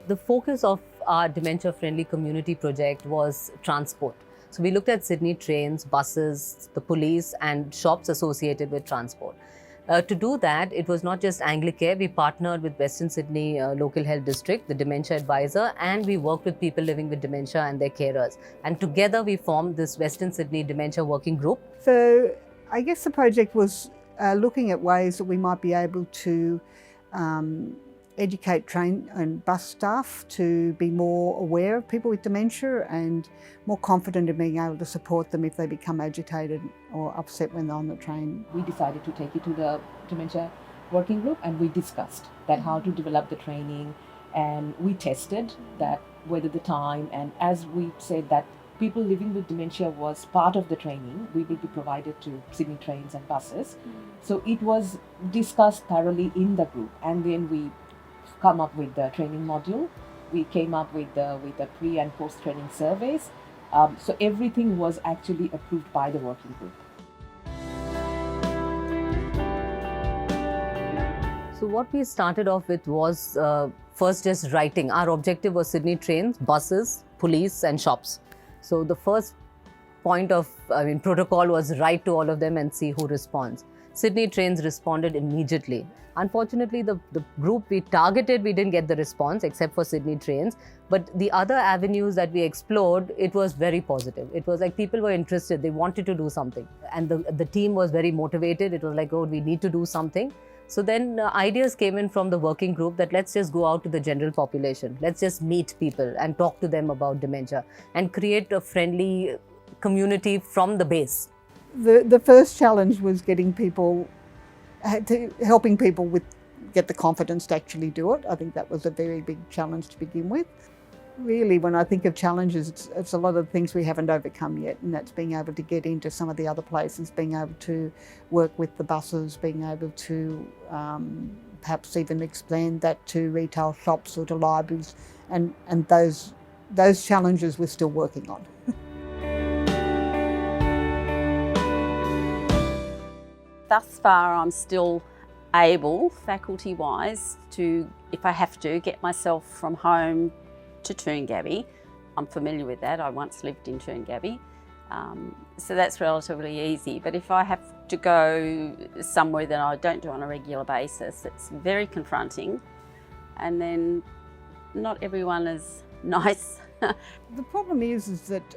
The focus of our dementia-friendly community project was transport. So we looked at Sydney trains, buses, the police and shops associated with transport. To do that, it was not just Anglicare. We partnered with Western Sydney Local Health District, the Dementia Advisor, and we worked with people living with dementia and their carers. And together we formed this Western Sydney Dementia Working Group. So I guess the project was looking at ways that we might be able to educate train and bus staff to be more aware of people with dementia and more confident in being able to support them if they become agitated or upset when they're on the train. We decided to take it to the Dementia Working Group and we discussed that how to develop the training, and we tested that whether the time, and as we said that people living with dementia was part of the training, we will be provided to Sydney trains and buses. So it was discussed thoroughly in the group, and then we come up with the training module. We came up with the pre and post training surveys. So everything was actually approved by the working group. So what we started off with was first just writing. Our objective was Sydney trains, buses, police and shops. So the first point of protocol was write to all of them and see who responds. Sydney trains responded immediately. Unfortunately, the group we targeted, we didn't get the response except for Sydney trains. But the other avenues that we explored, it was very positive. It was like people were interested, they wanted to do something. And the team was very motivated. It was like, oh, we need to do something. So then ideas came in from the working group that let's just go out to the general population. Let's just meet people and talk to them about dementia and create a friendly community from the base. The first challenge was getting people, helping people get the confidence to actually do it. I think that was a very big challenge to begin with. Really, when I think of challenges, it's a lot of things we haven't overcome yet, and that's being able to get into some of the other places, being able to work with the buses, being able to perhaps even expand that to retail shops or to libraries, and those challenges we're still working on. Thus far, I'm still able, faculty-wise, to, if I have to, get myself from home to Toongabbie. I'm familiar with that. I once lived in Toongabbie, so that's relatively easy. But if I have to go somewhere that I don't do on a regular basis, it's very confronting, and then not everyone is nice. The problem is that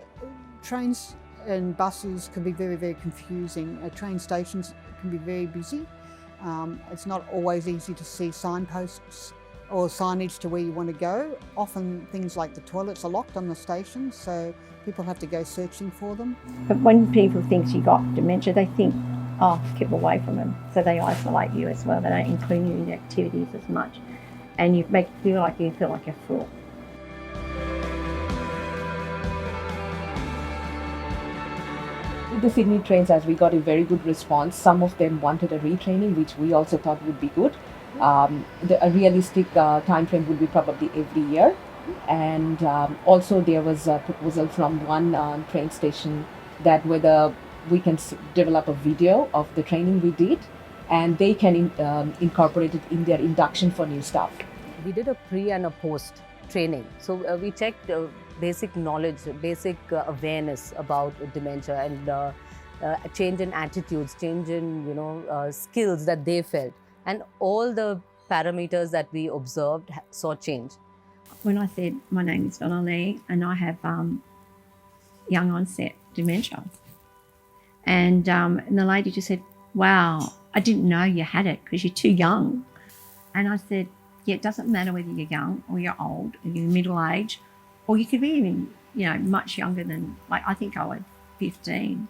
trains and buses can be very, very confusing. Train stations can be very busy. It's not always easy to see signposts or signage to where you want to go. Often things like the toilets are locked on the station, so people have to go searching for them. But when people think you got dementia, they think, oh, keep away from them. So they isolate you as well. They don't include you in activities as much. And you make you feel like a fool. With the Sydney trains, as we got a very good response, some of them wanted a retraining, which we also thought would be good. A realistic time frame would be probably every year. And also there was a proposal from one train station that whether we can develop a video of the training we did, and they can incorporate it in their induction for new staff. We did a pre and a post training. So we checked basic knowledge, basic awareness about dementia and change in attitudes, change in skills that they felt. And all the parameters that we observed saw change. When I said, my name is Donna Lee and I have young onset dementia. And the lady just said, wow, I didn't know you had it because you're too young. And I said, yeah, it doesn't matter whether you're young or you're old or you're middle age, or you could be even, much younger than, I think I was 15.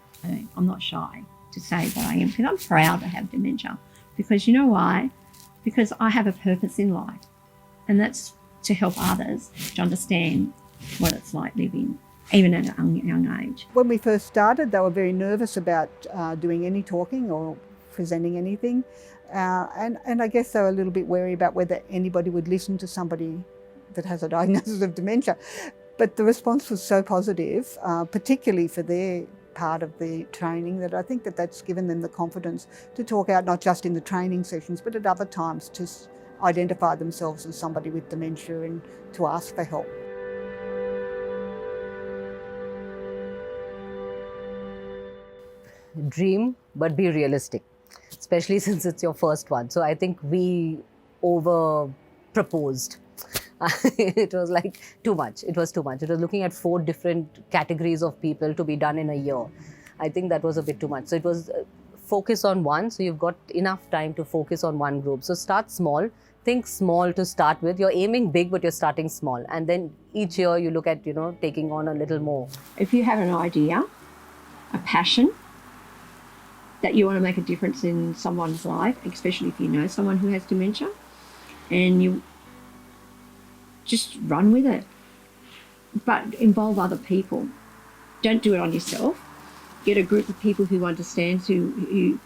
I'm not shy to say that I am, because I'm proud to have dementia. Because you know why? Because I have a purpose in life, and that's to help others to understand what it's like living, even at a young age. When we first started, they were very nervous about doing any talking or presenting anything. And I guess they were a little bit wary about whether anybody would listen to somebody that has a diagnosis of dementia. But the response was so positive, particularly for their part of the training, that I think that that's given them the confidence to talk out, not just in the training sessions, but at other times to identify themselves as somebody with dementia and to ask for help. Dream, but be realistic, especially since it's your first one. So I think we over proposed. It was like too much. It was too much. It was looking at 4 different categories of people to be done in a year. I think that was a bit too much. So it was focus on one. So you've got enough time to focus on one group. So start small. Think small to start with. You're aiming big, but you're starting small. And then each year you look at, taking on a little more. If you have an idea, a passion, that you want to make a difference in someone's life, especially if you know someone who has dementia, and you just run with it. But involve other people. Don't do it on yourself. Get a group of people who understand, who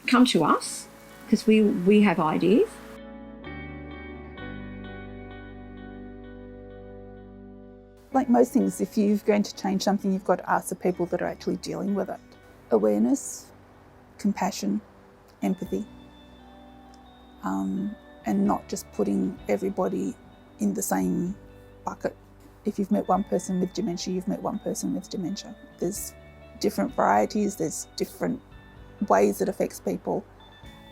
come to us, because we have ideas. Like most things, if you're going to change something, you've got to ask the people that are actually dealing with it. Awareness, compassion, empathy, and not just putting everybody in the same bucket. If you've met one person with dementia, you've met one person with dementia. There's different varieties, there's different ways it affects people.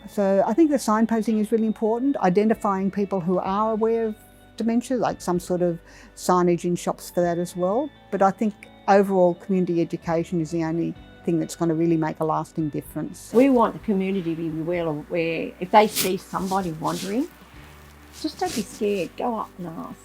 So I think the signposting is really important, identifying people who are aware of dementia, like some sort of signage in shops for that as well. But I think overall community education is the only thing that's going to really make a lasting difference. We want the community to be well aware. If they see somebody wandering, just don't be scared. Go up and ask.